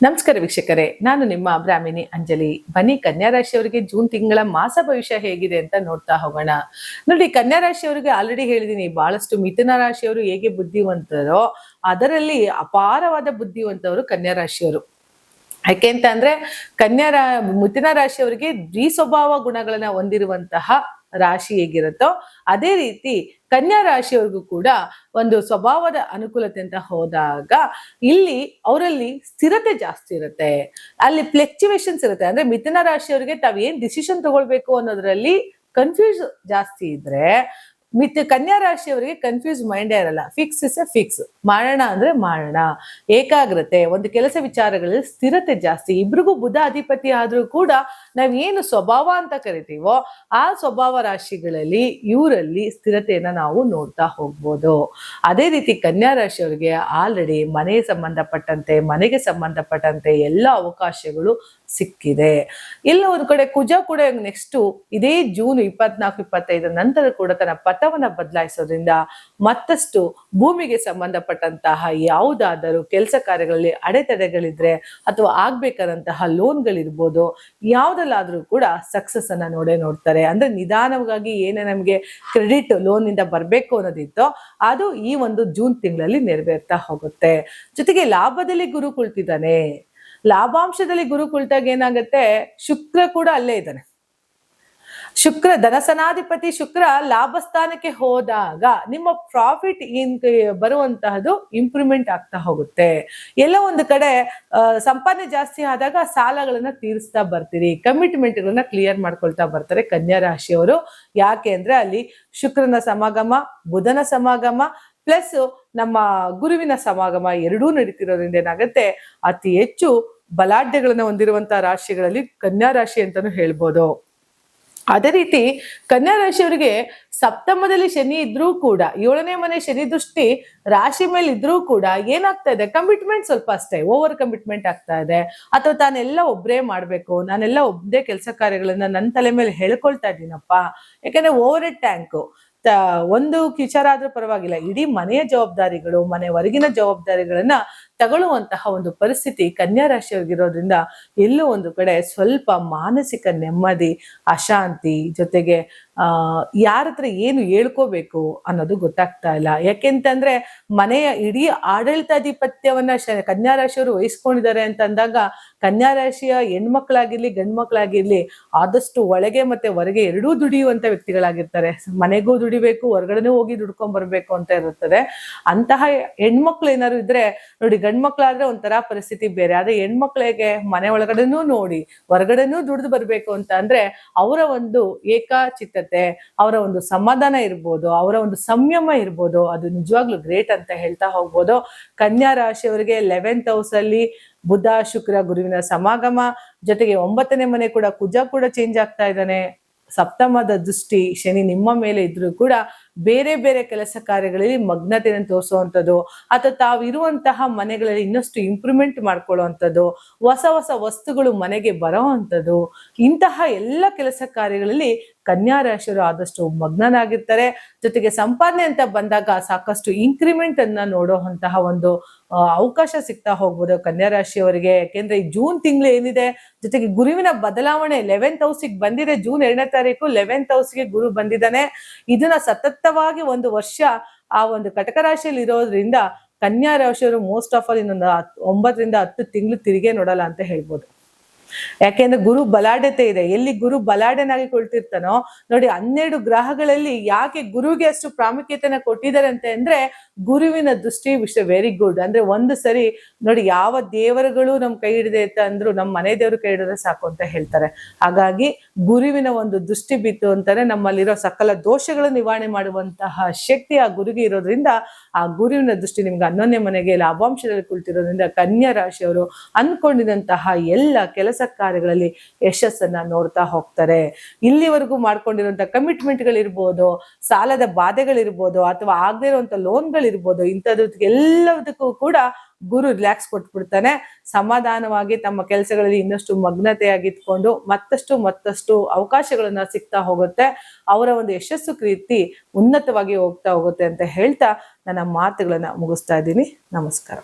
ನಮಸ್ಕಾರ ವೀಕ್ಷಕರೇ, ನಾನು ನಿಮ್ಮ ಬ್ರಾಹ್ಮಿಣಿ ಅಂಜಲಿ. ಬನ್ನಿ ಕನ್ಯಾ ರಾಶಿಯವರಿಗೆ ಜೂನ್ ತಿಂಗಳ ಮಾಸ ಭವಿಷ್ಯ ಹೇಗಿದೆ ಅಂತ ನೋಡ್ತಾ ಹೋಗೋಣ. ನೋಡಿ, ಕನ್ಯಾ ರಾಶಿಯವರಿಗೆ ಆಲ್ರೆಡಿ ಹೇಳಿದೀನಿ, ಬಹಳಷ್ಟು ಮಿಥುನ ರಾಶಿಯವರು ಹೇಗೆ ಬುದ್ಧಿವಂತರೋ ಅದರಲ್ಲಿ ಅಪಾರವಾದ ಬುದ್ಧಿವಂತವರು ಕನ್ಯಾ ರಾಶಿಯವರು. ಯಾಕೆ ಅಂತ ಅಂದ್ರೆ ಮಿಥುನ ರಾಶಿಯವರಿಗೆ ದ್ವಿಸ್ವಭಾವ ಗುಣಗಳನ್ನ ಹೊಂದಿರುವಂತಹ ರಾಶಿ ಹೇಗಿರುತ್ತೋ ಅದೇ ರೀತಿ ಕನ್ಯಾ ರಾಶಿಯವರಿಗೂ ಕೂಡ ಒಂದು ಸ್ವಭಾವದ ಅನುಕೂಲತೆ ಅಂತ ಹೋದಾಗ ಇಲ್ಲಿ ಅವರಲ್ಲಿ ಸ್ಥಿರತೆ ಜಾಸ್ತಿ ಇರುತ್ತೆ, ಅಲ್ಲಿ ಫ್ಲೆಕ್ಚುವೇಷನ್ಸ್ ಇರುತ್ತೆ. ಅಂದ್ರೆ ಮಿಥುನ ರಾಶಿಯವರಿಗೆ ತಾವ್ ಏನ್ ಡಿಸಿಷನ್ ತಗೊಳ್ಬೇಕು ಅನ್ನೋದ್ರಲ್ಲಿ ಕನ್ಫ್ಯೂಸ್ ಜಾಸ್ತಿ ಇದ್ರೆ, ಕನ್ಯಾ ರಾಶಿಯವರಿಗೆ ಕನ್ಫ್ಯೂಸ್ ಮೈಂಡೇ ಇರಲ್ಲ. ಫಿಕ್ಸ್ ಇಸ್ ಎ ಫಿಕ್ಸ್, ಮಾಡೋಣ ಅಂದ್ರೆ ಮಾಡೋಣ, ಏಕಾಗ್ರತೆ, ಒಂದು ಕೆಲಸ ವಿಚಾರಗಳಲ್ಲಿ ಸ್ಥಿರತೆ ಜಾಸ್ತಿ. ಇಬ್ರಿಗೂ ಬುಧ ಅಧಿಪತಿ ಆದ್ರೂ ಕೂಡ ನಾವೇನು ಸ್ವಭಾವ ಅಂತ ಕರಿತೀವೋ ಆ ಸ್ವಭಾವ ರಾಶಿಗಳಲ್ಲಿ ಇವರಲ್ಲಿ ಸ್ಥಿರತೆಯನ್ನ ನಾವು ನೋಡ್ತಾ ಹೋಗ್ಬೋದು. ಅದೇ ರೀತಿ ಕನ್ಯಾ ರಾಶಿಯವರಿಗೆ ಆಲ್ರೆಡಿ ಮನೆಗೆ ಸಂಬಂಧಪಟ್ಟಂತೆ ಎಲ್ಲ ಅವಕಾಶಗಳು ಸಿಕ್ಕಿದೆ. ಇಲ್ಲ ಒಂದು ಕಡೆ ಕುಜ ಕೂಡ ನೆಕ್ಸ್ಟ್ ಇದೇ ಜೂನ್ 24-25 ನಂತರ ಕೂಡ ತನ್ನ ಪಥವನ್ನ ಬದಲಾಯಿಸೋದ್ರಿಂದ ಮತ್ತಷ್ಟು ಭೂಮಿಗೆ ಸಂಬಂಧಪಟ್ಟಂತಹ ಯಾವುದಾದರೂ ಕೆಲಸ ಕಾರ್ಯಗಳಲ್ಲಿ ಅಡೆತಡೆಗಳಿದ್ರೆ ಅಥವಾ ಆಗ್ಬೇಕಾದಂತಹ ಲೋನ್ಗಳಿರ್ಬೋದು, ಯಾವುದಲ್ಲಾದ್ರೂ ಕೂಡ ಸಕ್ಸಸ್ ಅನ್ನ ನೋಡ್ತಾರೆ. ಅಂದ್ರೆ ನಿಧಾನವಾಗಿ ಏನೇ ನಮ್ಗೆ ಕ್ರೆಡಿಟ್ ಲೋನ್ ಇಂದ ಬರ್ಬೇಕು ಅನ್ನೋದಿತ್ತೋ ಅದು ಈ ಒಂದು ಜೂನ್ ತಿಂಗಳಲ್ಲಿ ನೆರವೇರ್ತಾ ಹೋಗುತ್ತೆ. ಜೊತೆಗೆ ಲಾಭದಲ್ಲಿ ಗುರು ಕುಳಿತಿದ್ದಾನೆ. ಲಾಭಾಂಶದಲ್ಲಿ ಗುರು ಕುಳಿತಾಗ ಏನಾಗತ್ತೆ, ಶುಕ್ರ ಕೂಡ ಅಲ್ಲೇ ಇದ್ದಾನೆ. ಶುಕ್ರ ಧನಸನಾಧಿಪತಿ ಶುಕ್ರ ಲಾಭ ಸ್ಥಾನಕ್ಕೆ ಹೋದಾಗ ನಿಮ್ಮ ಪ್ರಾಫಿಟ್ ಬರುವಂತಹದ್ದು ಇಂಪ್ರೂವ್ಮೆಂಟ್ ಆಗ್ತಾ ಹೋಗುತ್ತೆ. ಎಲ್ಲ ಒಂದು ಕಡೆ ಸಂಪಾದನೆ ಜಾಸ್ತಿ ಆದಾಗ ಸಾಲಗಳನ್ನ ತೀರಿಸ್ತಾ ಬರ್ತೀರಿ, ಕಮಿಟ್ಮೆಂಟ್ಗಳನ್ನ ಕ್ಲಿಯರ್ ಮಾಡ್ಕೊಳ್ತಾ ಬರ್ತಾರೆ ಕನ್ಯಾ ರಾಶಿಯವರು. ಯಾಕೆ ಅಂದ್ರೆ ಅಲ್ಲಿ ಶುಕ್ರನ ಸಮಾಗಮ, ಬುಧನ ಸಮಾಗಮ ಪ್ಲಸ್ ನಮ್ಮ ಗುರುವಿನ ಸಮಾಗಮ ಎರಡೂ ನಡೀತಿರೋದ್ರಿಂದ ಏನಾಗುತ್ತೆ, ಅತಿ ಹೆಚ್ಚು ಬಲಾಢ್ಯಗಳನ್ನ ಹೊಂದಿರುವಂತಹ ರಾಶಿಗಳಲ್ಲಿ ಕನ್ಯಾ ರಾಶಿ ಅಂತಾನು ಹೇಳ್ಬೋದು. ಅದೇ ರೀತಿ ಕನ್ಯಾ ರಾಶಿಯವರಿಗೆ ಸಪ್ತಮದಲ್ಲಿ ಶನಿ ಇದ್ರೂ ಕೂಡ, 7ನೇ ಮನೆ ಶನಿ ದೃಷ್ಟಿ ರಾಶಿ ಮೇಲೆ ಇದ್ರೂ ಕೂಡ ಏನಾಗ್ತಾ ಇದೆ, ಕಮಿಟ್ಮೆಂಟ್ ಸ್ವಲ್ಪ ಅಷ್ಟೇ ಓವರ್ ಕಮಿಟ್ಮೆಂಟ್ ಆಗ್ತಾ ಇದೆ. ಅಥವಾ ತಾನೆಲ್ಲ ಒಬ್ಬರೇ ಮಾಡ್ಬೇಕು, ನಾನೆಲ್ಲ ಒಬ್ಬದೇ ಕೆಲಸ ಕಾರ್ಯಗಳನ್ನ ನನ್ನ ತಲೆ ಮೇಲೆ ಹೇಳ್ಕೊಳ್ತಾ ಇದ್ದೀನಪ್ಪ. ಯಾಕಂದ್ರೆ ಓವರ್ ಟ್ಯಾಂಕ್ ಒಂದು ವಿಚಾರ ಆದ್ರೂ ಪರವಾಗಿಲ್ಲ, ಇಡೀ ಮನೆಯ ಜವಾಬ್ದಾರಿಗಳು, ಮನೆ ಹೊರಗಿನ ಜವಾಬ್ದಾರಿಗಳನ್ನ ತಗೊಳ್ಳುವಂತಹ ಒಂದು ಪರಿಸ್ಥಿತಿ ಕನ್ಯಾ ರಾಶಿಯವರಿಗಿರೋದ್ರಿಂದ ಎಲ್ಲೋ ಒಂದು ಕಡೆ ಸ್ವಲ್ಪ ಮಾನಸಿಕ ನೆಮ್ಮದಿ, ಅಶಾಂತಿ, ಜೊತೆಗೆ ಯಾರ ಹತ್ರ ಏನು ಹೇಳ್ಕೋಬೇಕು ಅನ್ನೋದು ಗೊತ್ತಾಗ್ತಾ ಇಲ್ಲ. ಯಾಕೆಂತಂದ್ರೆ ಮನೆಯ ಇಡೀ ಆಡಳಿತಾಧಿಪತ್ಯವನ್ನ ಕನ್ಯಾ ರಾಶಿಯವರು ವಹಿಸ್ಕೊಂಡಿದ್ದಾರೆ ಅಂತ ಅಂದಾಗ ಕನ್ಯಾ ರಾಶಿಯ ಹೆಣ್ಮಕ್ಳಾಗಿರ್ಲಿ ಗಂಡ್ ಮಕ್ಳಾಗಿರ್ಲಿ ಆದಷ್ಟು ಒಳಗೆ ಮತ್ತೆ ಹೊರಗೆ ಎರಡೂ ದುಡಿಯುವಂತ ವ್ಯಕ್ತಿಗಳಾಗಿರ್ತಾರೆ. ಮನೆಗೂ ದುಡಿಬೇಕು, ಹೊರಗಡೆನೂ ಹೋಗಿ ದುಡ್ಕೊಂಡ್ ಬರ್ಬೇಕು ಅಂತ ಇರುತ್ತದೆ. ಅಂತಹ ಹೆಣ್ಮಕ್ಳು ಏನಾದ್ರು ಇದ್ರೆ ನೋಡಿ, ಗಂಡ್ಮಕ್ಳಾದ್ರೆ ಒಂಥರ ಪರಿಸ್ಥಿತಿ ಬೇರೆ. ಆದ್ರೆ ಹೆಣ್ಮಕ್ಳಿಗೆ ಮನೆ ಒಳಗಡೆನೂ ನೋಡಿ ಹೊರಗಡೆನೂ ದುಡಿದು ಬರ್ಬೇಕು ಅಂತ ಅಂದ್ರೆ ಅವರ ಒಂದು ಏಕಾಚಿತ್ತತೆ, ಅವರ ಒಂದು ಸಮಾಧಾನ ಇರ್ಬೋದು, ಅವರ ಒಂದು ಸಂಯಮ ಇರ್ಬೋದು, ಅದು ನಿಜವಾಗ್ಲೂ ಗ್ರೇಟ್ ಅಂತ ಹೇಳ್ತಾ ಹೋಗ್ಬೋದು. ಕನ್ಯಾ ರಾಶಿಯವರಿಗೆ 11th ಹೌಸ್ ಅಲ್ಲಿ ಬುಧ ಶುಕ್ರ ಗುರುವಿನ ಸಮಾಗಮ, ಜೊತೆಗೆ 9ನೇ ಮನೆ ಕೂಡ ಕುಜ ಕೂಡ ಚೇಂಜ್ ಆಗ್ತಾ ಇದ್ದಾನೆ. ಸಪ್ತಮದ ದೃಷ್ಟಿ ಶನಿ ನಿಮ್ಮ ಮೇಲೆ ಇದ್ರೂ ಕೂಡ ಬೇರೆ ಬೇರೆ ಕೆಲಸ ಕಾರ್ಯಗಳಲ್ಲಿ ಮಗ್ನತೆಯನ್ನು ತೋರಿಸುವಂಥದ್ದು, ಅಥವಾ ತಾವಿರುವಂತಹ ಮನೆಗಳಲ್ಲಿ ಇನ್ನಷ್ಟು ಇಂಪ್ರೂವ್ಮೆಂಟ್ ಮಾಡ್ಕೊಳ್ಳುವಂಥದ್ದು, ಹೊಸ ಹೊಸ ವಸ್ತುಗಳು ಮನೆಗೆ ಬರೋವಂಥದ್ದು, ಇಂತಹ ಎಲ್ಲ ಕೆಲಸ ಕಾರ್ಯಗಳಲ್ಲಿ ಕನ್ಯಾ ರಾಶಿಯವರು ಆದಷ್ಟು ಮಗ್ನನಾಗಿರ್ತಾರೆ. ಜೊತೆಗೆ ಸಂಪಾದನೆ ಅಂತ ಬಂದಾಗ ಸಾಕಷ್ಟು ಇನ್ಕ್ರಿಮೆಂಟ್ ಅನ್ನ ನೋಡುವಂತಹ ಒಂದು ಅವಕಾಶ ಸಿಗ್ತಾ ಹೋಗ್ಬೋದು ಕನ್ಯಾ ರಾಶಿಯವರಿಗೆ. ಯಾಕೆಂದ್ರೆ ಈ ಜೂನ್ ತಿಂಗಳು ಏನಿದೆ, ಜೊತೆಗೆ ಗುರುವಿನ ಬದಲಾವಣೆ 11th ಹೌಸಿಗೆ ಬಂದಿದೆ. ಜೂನ್ 2ನೇ ತಾರೀಕು 11th ಹೌಸ್ಗೆ ಗುರು ಬಂದಿದ್ದಾನೆ. ಇದನ್ನ ಸತತವಾಗಿ ಒಂದು ವರ್ಷ ಆ ಒಂದು ಕಟಕ ರಾಶಿಯಲ್ಲಿ ಇರೋದ್ರಿಂದ ಕನ್ಯಾ ರಾಶಿಯವರು ಮೋಸ್ಟ್ ಆಫ್ ಆಲ್ ಇನ್ನೊಂದು 9 ರಿಂದ 10 ತಿಂಗಳು ತಿರುಗೇ ನೋಡಲ್ಲ ಅಂತ ಹೇಳ್ಬೋದು. ಯಾಕೆಂದ್ರೆ ಗುರು ಬಲಾಢ್ಯತೆ ಇದೆ. ಎಲ್ಲಿ ಗುರು ಬಲಾಢ್ಯನಾಗಿ ಕೊಳ್ತಿರ್ತಾನೋ ನೋಡಿ, 12 ಗ್ರಹಗಳಲ್ಲಿ ಯಾಕೆ ಗುರುವಿಗೆ ಅಷ್ಟು ಪ್ರಾಮುಖ್ಯತೆನ ಕೊಟ್ಟಿದ್ದಾರೆ ಅಂತ ಅಂದ್ರೆ ಗುರುವಿನ ದೃಷ್ಟಿ ವೆರಿ ಗುಡ್. ಅಂದ್ರೆ ಒಂದು ಸರಿ ನೋಡಿ, ಯಾವ ದೇವರುಗಳು ನಮ್ ಕೈ ಹಿಡಿದೆ ಅಂತ ಅಂದ್ರು ನಮ್ಮ ಮನೆ ದೇವರು ಕೈ ಹಿಡಿದ್ರೆ ಸಾಕು ಅಂತ ಹೇಳ್ತಾರೆ. ಹಾಗಾಗಿ ಗುರುವಿನ ಒಂದು ದೃಷ್ಟಿ ಬಿತ್ತು ಅಂತಾನೆ ನಮ್ಮಲ್ಲಿರೋ ಸಕಲ ದೋಷಗಳು ನಿವಾರಣೆ ಮಾಡುವಂತಹ ಶಕ್ತಿ ಆ ಗುರುಗೆ ಇರೋದ್ರಿಂದ ಆ ಗುರುವಿನ ದೃಷ್ಟಿ ನಿಮ್ಗೆ 11ನೇ ಮನೆಗೆ ಲಾಭಾಂಶದಲ್ಲಿ ಕುಳಿತಿರೋದ್ರಿಂದ ಕನ್ಯಾ ರಾಶಿಯವರು ಅನ್ಕೊಂಡಿದಂತಹ ಎಲ್ಲ ಕೆಲಸ ಕಾರ್ಯಗಳಲ್ಲಿ ಯಶಸ್ಸನ್ನ ನೋಡ್ತಾ ಹೋಗ್ತಾರೆ. ಇಲ್ಲಿವರೆಗೂ ಮಾಡ್ಕೊಂಡಿರುವಂತಹ ಕಮಿಟ್ಮೆಂಟ್ಗಳಿರ್ಬೋದು, ಸಾಲದ ಬಾಧೆಗಳಿರ್ಬೋದು, ಅಥವಾ ಆಗದೇ ಇರುವಂತ ಲೋನ್ಗಳಿರ್ಬೋದು, ಎಲ್ಲದಕ್ಕೂ ಕೂಡ ಗುರು ರಿಲ್ಯಾಕ್ಸ್ ಕೊಟ್ಬಿಡ್ತಾನೆ. ಸಮಾಧಾನವಾಗಿ ತಮ್ಮ ಕೆಲಸಗಳಲ್ಲಿ ಇನ್ನಷ್ಟು ಮಗ್ನತೆಯಾಗಿತ್ಕೊಂಡು ಮತ್ತಷ್ಟು ಅವಕಾಶಗಳನ್ನ ಸಿಗ್ತಾ ಹೋಗುತ್ತೆ. ಅವರ ಒಂದು ಯಶಸ್ಸು ಕೀರ್ತಿ ಉನ್ನತವಾಗಿ ಹೋಗ್ತಾ ಹೋಗುತ್ತೆ ಅಂತ ಹೇಳ್ತಾ ನನ್ನ ಮಾತುಗಳನ್ನ ಮುಗಿಸ್ತಾ ಇದ್ದೀನಿ. ನಮಸ್ಕಾರ.